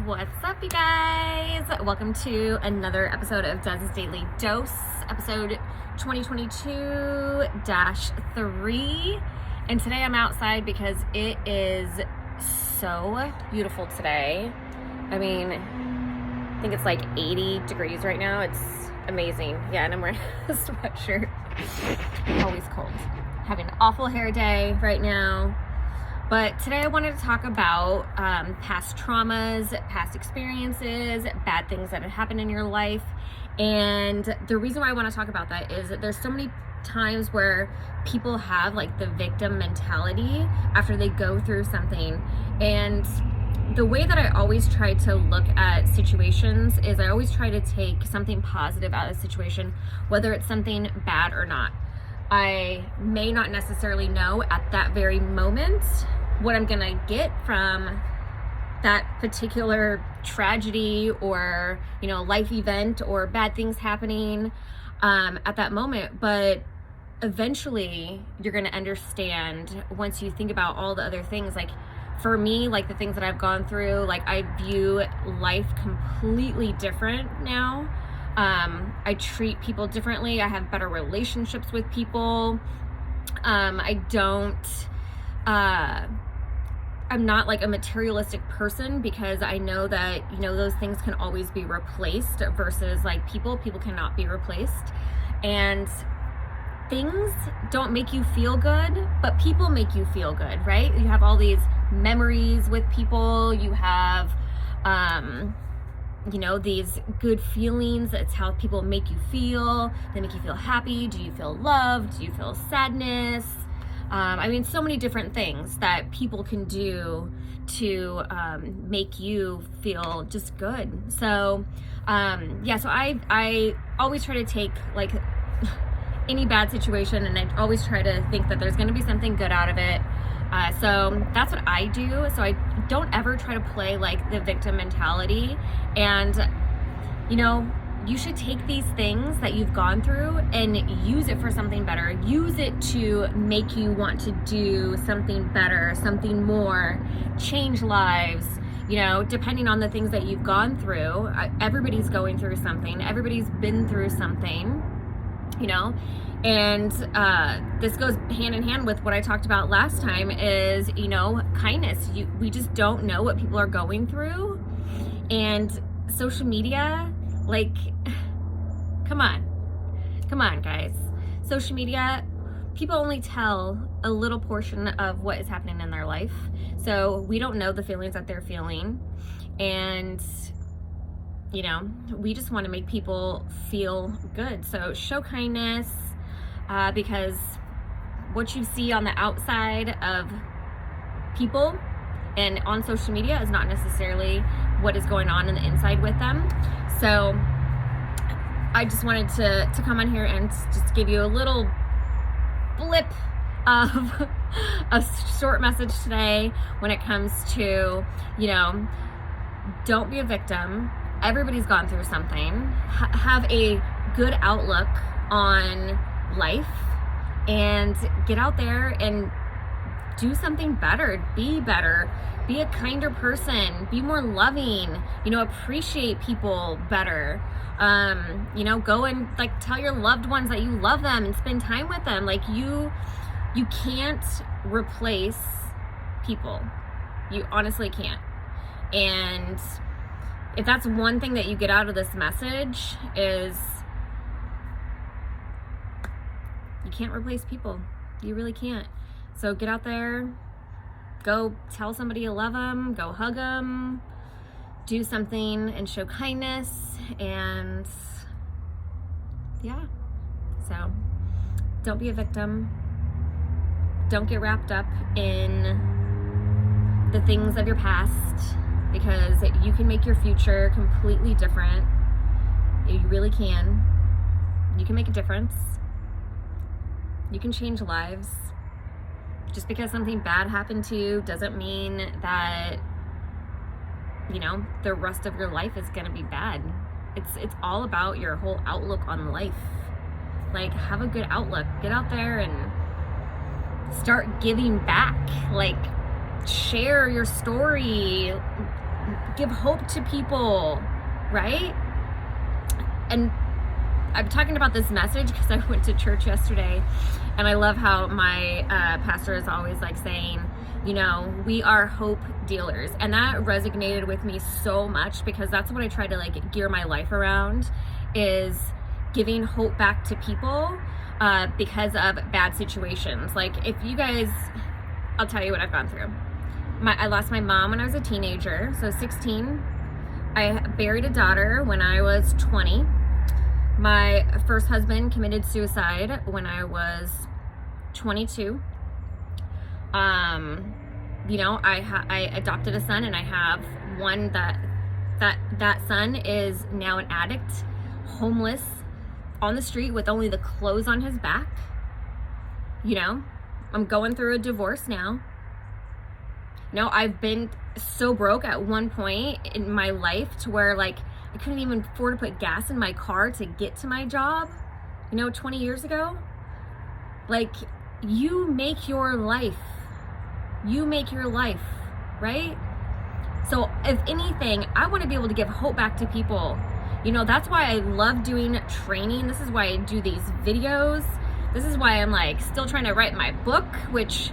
What's up, you guys? Welcome to another episode of Dez's Daily Dose, episode 2022-3. And today I'm outside because it is so beautiful today. I mean, I think it's like 80 degrees right now. It's amazing. Yeah, and I'm wearing a sweatshirt. Always cold. Having an awful hair day right now. But today I wanted to talk about past traumas, past experiences, bad things that have happened in your life. And the reason why I want to talk about that is that there's so many times where people have like the victim mentality after they go through something. And the way that I always try to look at situations is I always try to take something positive out of the situation, whether it's something bad or not. I may not necessarily know at that very moment what I'm gonna get from that particular tragedy or, life event or bad things happening at that moment, but eventually you're gonna understand once you think about all the other things. Like for me, like the things that I've gone through, like I view life completely different now. I treat people differently. I have better relationships with people. I'm not like a materialistic person because I know that, those things can always be replaced versus like people cannot be replaced. And things don't make you feel good, but people make you feel good, right? You have all these memories with people. You have, these good feelings. It's how people make you feel. They make you feel happy. Do you feel loved? Do you feel sadness? So many different things that people can do to make you feel just good. So, so I always try to take like any bad situation and I always try to think that there's going to be something good out of it. So that's what I do. So I don't ever try to play like the victim mentality. And, you should take these things that you've gone through and use it for something better. Use it to make you want to do something better, something more, change lives, depending on the things that you've gone through. Everybody's going through something. Everybody's been through something, and this goes hand in hand with what I talked about last time is, kindness. We just don't know what people are going through. And social media, like, come on guys. Social media, people only tell a little portion of what is happening in their life. So we don't know the feelings that they're feeling. And, we just want to make people feel good. So show kindness, because what you see on the outside of people and on social media is not necessarily what is going on in the inside with them. So I just wanted to come on here and just give you a little blip of a short message today when it comes to, don't be a victim. Everybody's gone through something. Have a good outlook on life and get out there and do something better. Be a kinder person, be more loving, appreciate people better. Go and like tell your loved ones that you love them and spend time with them. Like you can't replace people. You honestly can't. And if that's one thing that you get out of this message is you can't replace people. You really can't. So get out there, go tell somebody you love them, go hug them, do something and show kindness. And yeah, so don't be a victim. Don't get wrapped up in the things of your past because you can make your future completely different. You really can. You can make a difference. You can change lives. Just because something bad happened to you doesn't mean that, the rest of your life is going to be bad. It's all about your whole outlook on life. Like, have a good outlook. Get out there and start giving back. Like, share your story. give hope to people, right? And I'm talking about this message because I went to church yesterday, and I love how my pastor is always like saying, you know, we are hope dealers. And that resonated with me so much, because that's what I try to like gear my life around, is giving hope back to people because of bad situations. Like, if you guys, I'll tell you what I've gone through. I lost my mom when I was a teenager, so 16. I buried a daughter when I was 20. My first husband committed suicide when I was 22. You know, I adopted a son, and I have one that son is now an addict, homeless, on the street with only the clothes on his back. You know, I'm going through a divorce now. You know, I've been so broke at one point in my life to where like I couldn't even afford to put gas in my car to get to my job, you know, 20 years ago. Like, you make your life. You make your life, right? So if anything, I want to be able to give hope back to people. You know, that's why I love doing training. This is why I do these videos. This is why I'm like still trying to write my book, which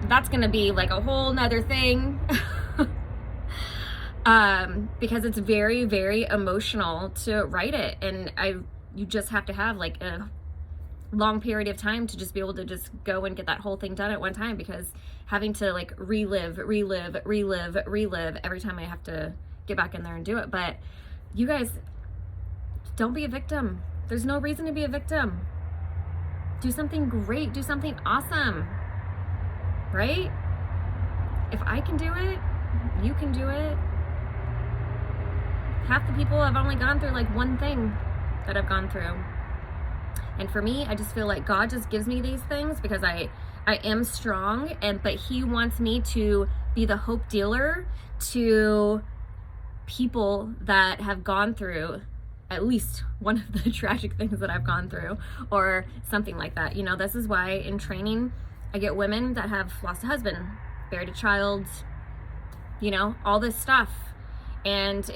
that's going to be like a whole nother thing. Because it's very, very emotional to write it. And you just have to have like a long period of time to just be able to just go and get that whole thing done at one time, because having to like relive every time I have to get back in there and do it. But you guys, don't be a victim. There's no reason to be a victim. Do something great. Do something awesome. Right? If I can do it, you can do it. Half the people have only gone through like one thing that I've gone through. And for me, I just feel like God just gives me these things because I am strong, but he wants me to be the hope dealer to people that have gone through at least one of the tragic things that I've gone through, or something like that. You know, this is why in training I get women that have lost a husband, buried a child, you know, all this stuff. And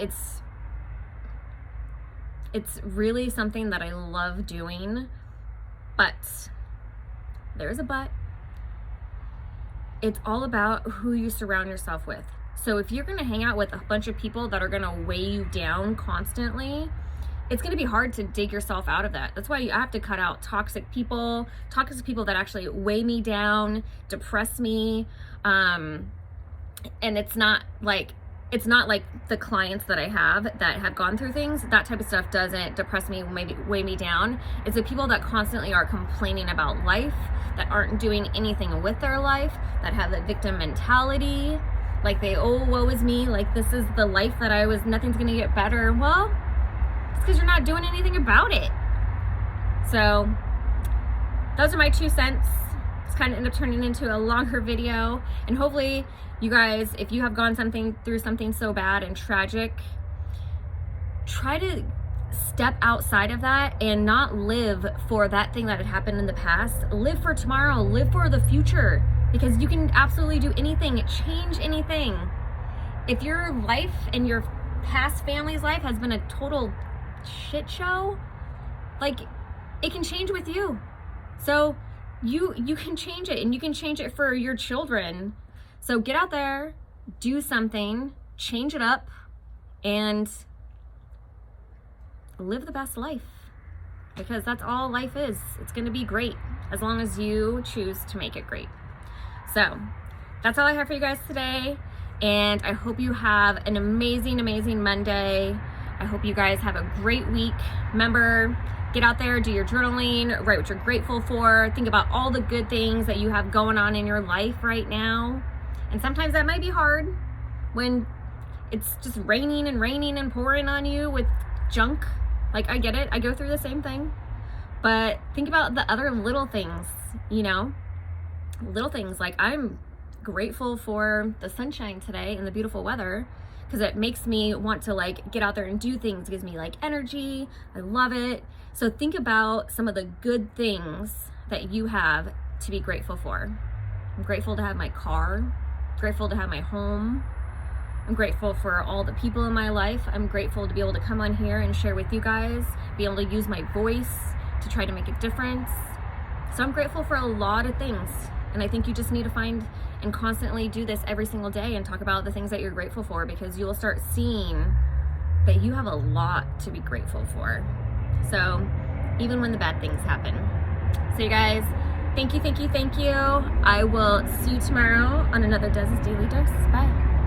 it's really something that I love doing, but there's a but. It's all about who you surround yourself with. So if you're gonna hang out with a bunch of people that are gonna weigh you down constantly, it's gonna be hard to dig yourself out of that. That's why you have to cut out toxic people that actually weigh me down, depress me. And it's not like the clients that I have that have gone through things, that type of stuff doesn't depress me, maybe weigh me down. It's the people that constantly are complaining about life, that aren't doing anything with their life, that have a victim mentality. Like woe is me, like this is the life that nothing's gonna get better. Well, it's because you're not doing anything about it. So those are my 2 cents. It's kind of ended up turning into a longer video, and hopefully you guys, if you have gone through something so bad and tragic, try to step outside of that and not live for that thing that had happened in the past. Live for tomorrow, live for the future, because you can absolutely do anything, change anything. If your life and your past family's life has been a total shit show, like, it can change with you. So you can change it, and you can change it for your children. So get out there, do something, change it up, and live the best life, because that's all life is. It's going to be great as long as you choose to make it great. So that's all I have for you guys today, and I hope you have an amazing, amazing Monday. I hope you guys have a great week. Remember, get out there, do your journaling, write what you're grateful for, think about all the good things that you have going on in your life right now. And sometimes that might be hard when it's just raining and pouring on you with junk. Like, I get it, I go through the same thing. But think about the other little things, you know? Little things, like I'm grateful for the sunshine today and the beautiful weather, because it makes me want to like get out there and do things. It gives me like energy. I love it. So think about some of the good things that you have to be grateful for. I'm grateful to have my car, grateful to have my home. I'm grateful for all the people in my life. I'm grateful to be able to come on here and share with you guys, be able to use my voice to try to make a difference. So I'm grateful for a lot of things. And I think you just need to find and constantly do this every single day and talk about the things that you're grateful for, because you will start seeing that you have a lot to be grateful for. So even when the bad things happen. So you guys, thank you. I will see you tomorrow on another Dez's Daily Dose. Bye.